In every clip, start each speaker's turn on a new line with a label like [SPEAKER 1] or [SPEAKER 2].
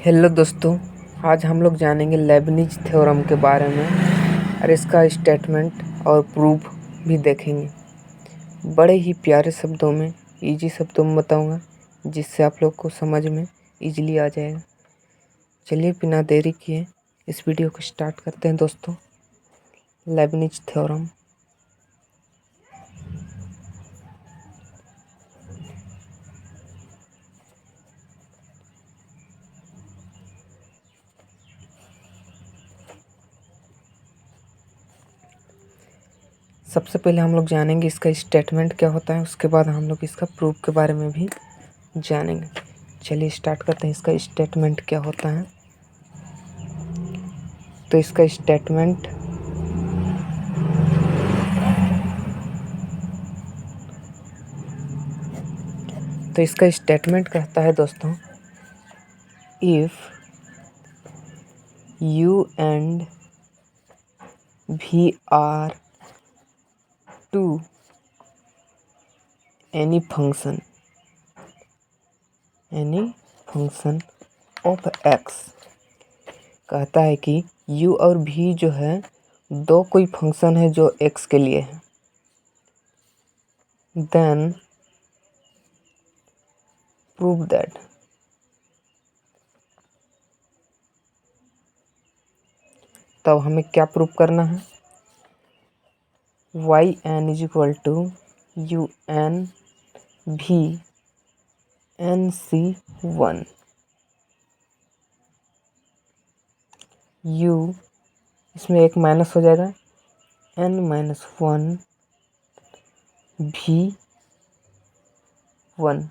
[SPEAKER 1] Hello दोस्तों, आज हम लोग जानेंगे लेबनिज थ्योरम के बारे में और इसका स्टेटमेंट और प्रूफ भी देखेंगे। बड़े ही प्यारे शब्दों में, इजी शब्दों में बताऊंगा, जिससे आप लोग को समझ में इजीली आ जाएगा। चलिए बिना देरी किए इस वीडियो को स्टार्ट करते हैं दोस्तों। Lebanese theorem. सबसे पहले हम लोग जानेंगे इसका स्टेटमेंट क्या होता है, उसके बाद हम लोग इसका प्रूफ के बारे में भी जानेंगे। चलिए स्टार्ट करते हैं। इसका स्टेटमेंट क्या होता है, तो इसका स्टेटमेंट कहता है दोस्तों, if u and v are to any function of x, कहता है कि u और v जो है दो कोई फंक्शन है जो x के लिए है, देन प्रूव दैट तब हमें क्या प्रूव करना है, yn is equal to u n v n c 1 u, इसमें एक माइनस हो जाएगा, n minus 1 v 1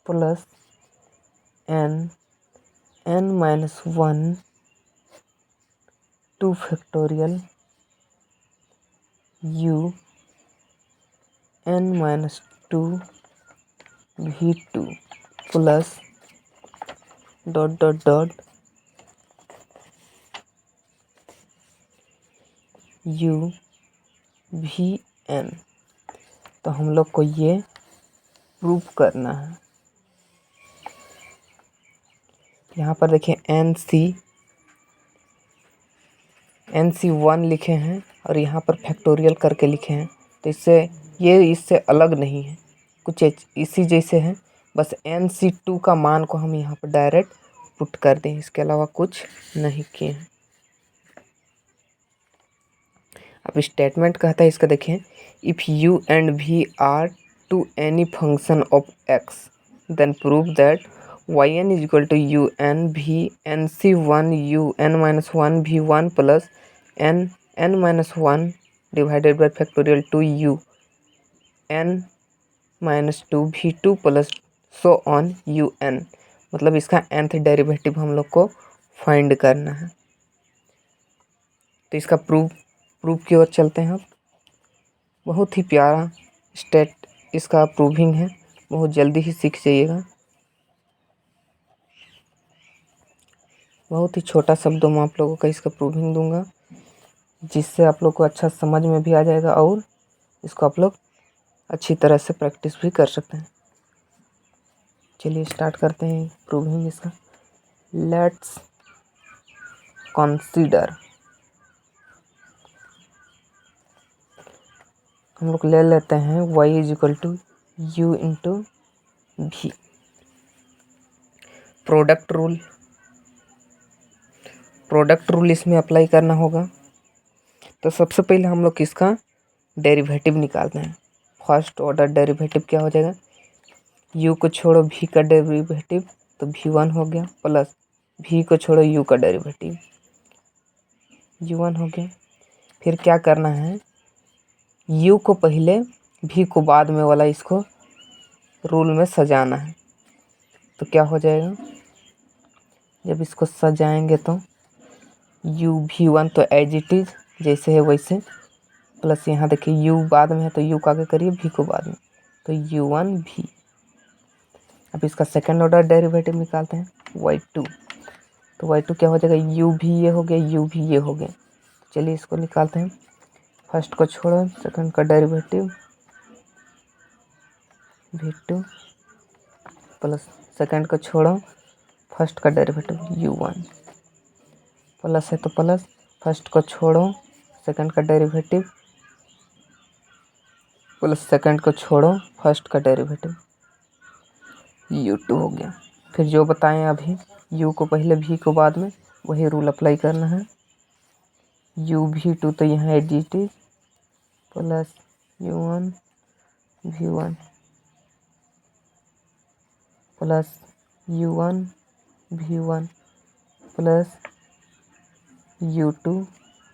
[SPEAKER 1] plus n minus 1 2 factorial u n minus 2 v2 plus dot dot dot u v n। तो हम लोग को ये प्रूफ करना है। यहाँ पर देखिए एन सी 1 लिखे हैं और यहाँ पर फैक्टोरियल करके लिखे हैं, तो इससे अलग नहीं है, कुछ इसी जैसे है, बस NC2 का मान को हम यहाँ पर डायरेक्ट पुट कर दें, इसके अलावा कुछ नहीं किए हैं। अब स्टेटमेंट कहता है इसका देखें, if u and v are two any function of x then prove that yn is equal to u n v n c 1 u n minus 1 v 1 plus n minus 1 divided by factorial 2 u n minus 2 v 2 plus so on u n। मतलब इसका nth derivative हम लोग को find करना है। तो इसका proof की ओर चलते हैं। अब बहुत ही प्यारा इसका प्रूविंग है, बहुत जल्दी ही सीख जाइएगा। बहुत ही छोटा शब्दों में आप लोगों का इसका प्रूविंग दूंगा, जिससे आप लोग को अच्छा समझ में भी आ जाएगा और इसको आप लोग अच्छी तरह से प्रैक्टिस भी कर सकते हैं। चलिए स्टार्ट करते हैं प्रूविंग इसका। लेट्स कंसीडर, हम लोग ले लेते हैं y is equal to u into v। Product rule इसमें अप्लाई करना होगा। तो सबसे पहले हम लोग इसका डेरिवेटिव निकालते हैं। फर्स्ट ऑर्डर डेरिवेटिव क्या हो जाएगा, u को छोड़ो v का डेरिवेटिव तो v1 हो गया, प्लस v को छोड़ो u का डेरिवेटिव u1 हो गया। फिर क्या करना है, u को पहले v को बाद में वाला इसको रूल में सजाना है। तो क्या हो जाएगा, जब इसको सजाएंगे तो u v1 तो एज इट इज जैसे है वैसे, प्लस यहाँ देखिए u बाद में है तो u को आगे करिए, v को बाद में, तो u1 v। अब इसका सेकंड ऑर्डर डेरिवेटिव निकालते हैं y2। तो y2 क्या हो जाएगा, u भी ये हो गया, u भी ये हो गया। चलिए इसको निकालते हैं। फर्स्ट को छोड़ो, सेकंड का डेरिवेटिव v2 प्लस सेकंड को छोड़ो, फर्स्ट का डेरिवेटिव u1 प्लस है तो प्लस, फर्स्ट को छोड़ो सेकंड का डेरिवेटिव प्लस सेकंड को छोड़ो फर्स्ट का डेरिवेटिव u2 हो गया। फिर जो बताएं अभी u को पहले v को बाद में, वही रूल अप्लाई करना है। u(v2) तो यहाँ additive plus u1 v1 plus u1 v1 plus u2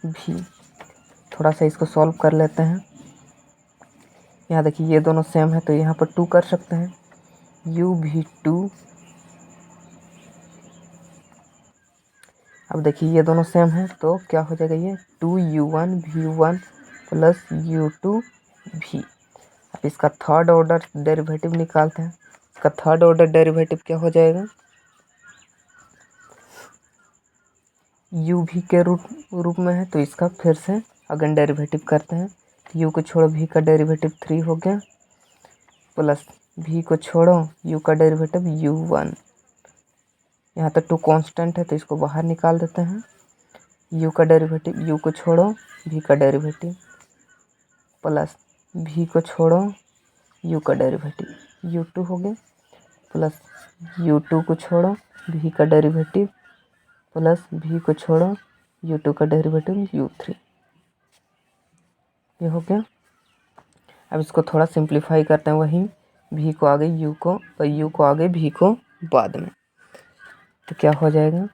[SPEAKER 1] v। थोड़ा सा इसको सॉल्व कर लेते हैं। यहाँ देखिए ये दोनों सेम है तो यहाँ पर 2 कर सकते हैं। u(v2) अब देखिए ये दोनों सेम है तो क्या हो जाएगा, ये 2u1 v1 plus u2 v। अब इसका थर्ड ऑर्डर डेरिवेटिव निकालते हैं। इसका थर्ड ऑर्डर डेरिवेटिव क्या हो जाएगा, u v के रूप में है तो इसका फिर से अगेन डेरिवेटिव करते हैं। u को छोड़ो v का डेरिवेटिव 3 हो गया, प्लस v को छोड़ो u का डेरिवेटिव u1। यहाँ तक 2 कांस्टेंट है तो इसको बाहर निकाल देते हैं। u का डेरिवेटिव, u को छोड़ो v का डेरिवेटिव प्लस v को छोड़ो u का डेरिवेटिव u2 हो गया, प्लस u2 को छोड़ो v का डेरिवेटिव प्लस v को छोड़ो u2 का डेरिवेटिव u3। ये हो गया। अब इसको थोड़ा सिंप्लीफाई करते हैं, वही v को आगे u को और u को आगे v को बाद में, तो क्या हो जाएगा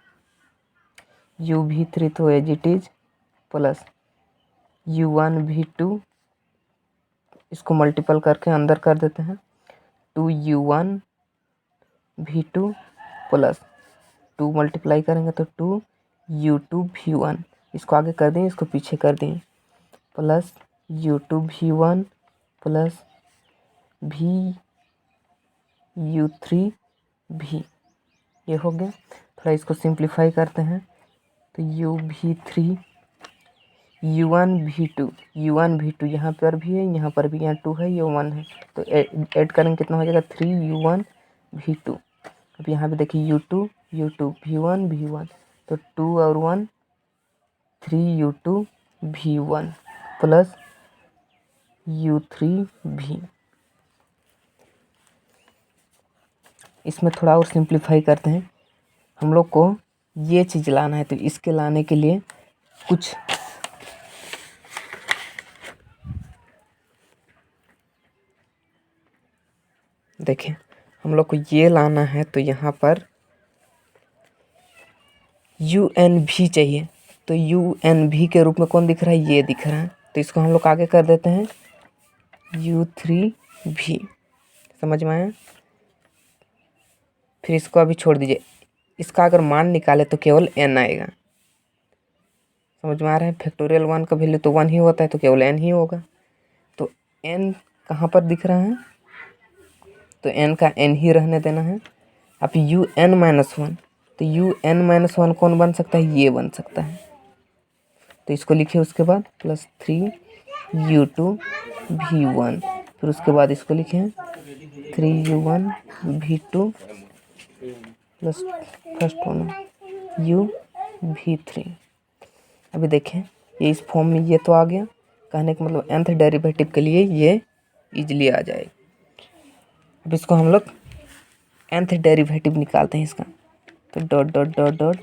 [SPEAKER 1] u(v3) तो as it is plus u1 v2, इसको मल्टीपल करके अंदर कर देते हैं 2u1 v2 प्लस 2 मल्टीप्लाई करेंगे तो 2u2 v1, इसको आगे कर दें इसको पीछे कर दें, plus u2 v1 plus u3 v। ये हो गया। थोड़ा इसको सिंप्लीफाई करते हैं तो u(v3) u1 v2 यहाँ पर भी है, यहाँ पर भी, यहाँ 2 है, ये 1 है तो ऐड करेंगे कितना हो जाएगा 3u1 v2। अब यहाँ पे देखिए u2 v1 तो 2 और 1 3u2 v1 plus u3 v। इसमें थोड़ा और सिंप्लीफाई करते हैं। हम लोग को ये चीज़ लाना है तो इसके लाने के लिए कुछ देखें, हम लोग को ये लाना है तो यहाँ पर UNV चाहिए, तो UNV के रूप में कौन दिख रहा है, ये दिख रहा है, तो इसको हम लोग आगे कर देते हैं u3v। समझ में आया। फिर इसको अभी छोड़ दीजिए, इसका अगर मान निकाले तो केवल n आएगा। समझ में आ रहा है। फैक्टोरियल 1 का वैल्यू तो 1 ही होता है तो केवल n ही होगा। तो n कहाँ पर दिख रहा है, तो n का n ही रहने देना है। अब un-1 तो un-1 कौन बन सकता है, ये बन सकता है, तो इसको लिखिए उसके बाद प्लस 3u2 v1, फिर उसके बाद इसको लिखें 3u1 v2 plus first one u v3। अभी देखें ये इस फॉर्म में ये तो आ गया, कहने का मतलब nth डेरिवेटिव के लिए ये इजीली आ जाएगा। अब इसको हम लोग nth डेरिवेटिव निकालते हैं इसका, तो dot dot dot dot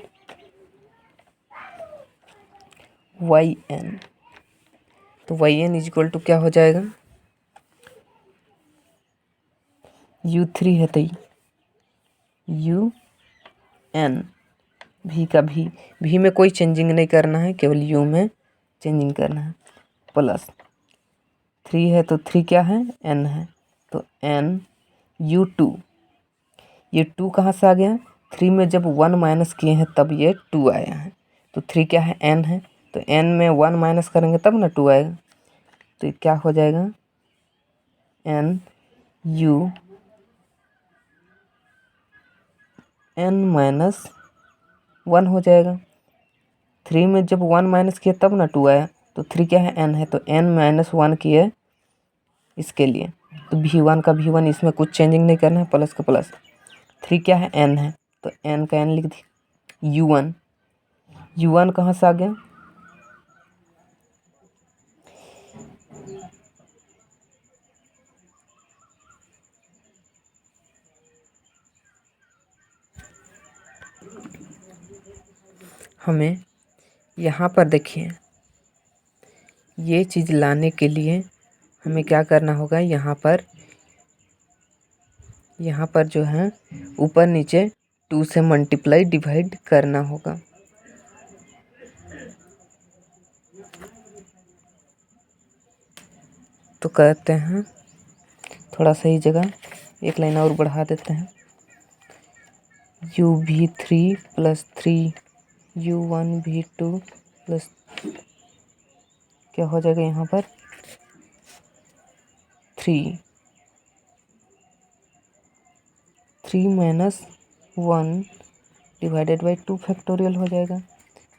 [SPEAKER 1] yn, तो yn इज इक्वल टू क्या हो जाएगा, u3 है तो un v का v में कोई चेंजिंग नहीं करना है, केवल u में चेंजिंग करना है, प्लस 3 है तो 3 क्या है, n है, तो n u2, ये 2 कहाँ से आ गया, 3 में जब 1 माइनस किए हैं तब ये 2 आया है, तो 3 क्या है, n है, तो n में 1 माइनस करेंगे तब ना 2 आएगा, तो क्या हो जाएगा n u n-1 हो जाएगा। 3 में जब 1 माइनस किया तब ना 2 आया, तो 3 क्या है, n है, तो n-1 किए इसके लिए, तो v1 का v1 इसमें कुछ चेंजिंग नहीं करना है, प्लस का प्लस, 3 क्या है, n है, तो n का n लिख दी। u1 कहाँ से आ गया, हमें यहाँ पर देखिए ये चीज़ लाने के लिए हमें क्या करना होगा, यहाँ पर जो है ऊपर नीचे 2 से मल्टीप्लाई डिवाइड करना होगा। तो करते हैं, थोड़ा सही जगह एक लाइन और बढ़ा देते हैं। uv3 प्लस 3 u1v2 प्लस क्या हो जाएगा यहाँ पर 3 माइनस 1 डिवाइडेड बाई 2 फैक्टोरियल हो जाएगा।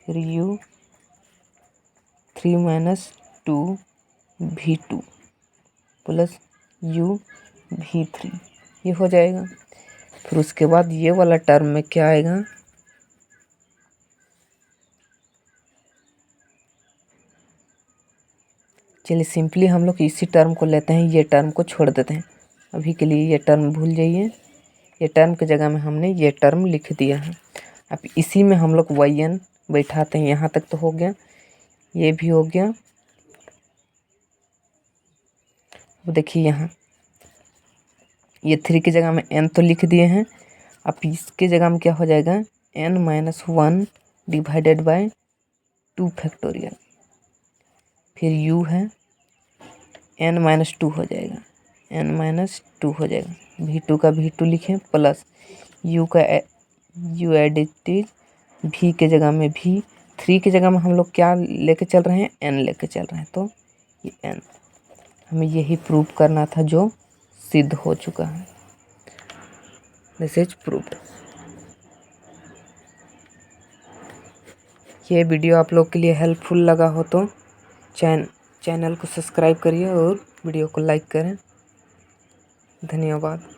[SPEAKER 1] फिर u3 minus 2 v2 plus uv3 ये हो जाएगा। फिर उसके बाद ये वाला टर्म में क्या आएगा, चलिए सिंपली हम लोग इसी टर्म को लेते हैं, ये टर्म को छोड़ देते हैं अभी के लिए, ये टर्म भूल जाइए। ये टर्म की जगह में हमने ये टर्म लिख दिया है। अब इसी में हम लोग yn बैठाते हैं। यहाँ तक तो हो गया, ये भी हो गया। अब देखिए यहाँ ये 3 की जगह में n तो लिख दिए हैं। अब इसके जगह में क्या हो जाएगा n minus 1 divided by 2 factorial. फिर u है n माइनस 2 हो जाएगा, n माइनस 2 हो जाएगा। v2 का v2 लिखें प्लस u का u एडिटिव v के जगह में v, 3 की जगह में हम लोग क्या लेके चल रहे हैं n लेके चल रहे हैं। तो ये n हमें यही प्रूव करना था जो सिद्ध हो चुका है। This is proved. ये वीडियो आप लोग के लिए हेल्पफुल लगा हो तो चैनल को सब्सक्राइब करिए और वीडियो को लाइक करें। धन्यवाद।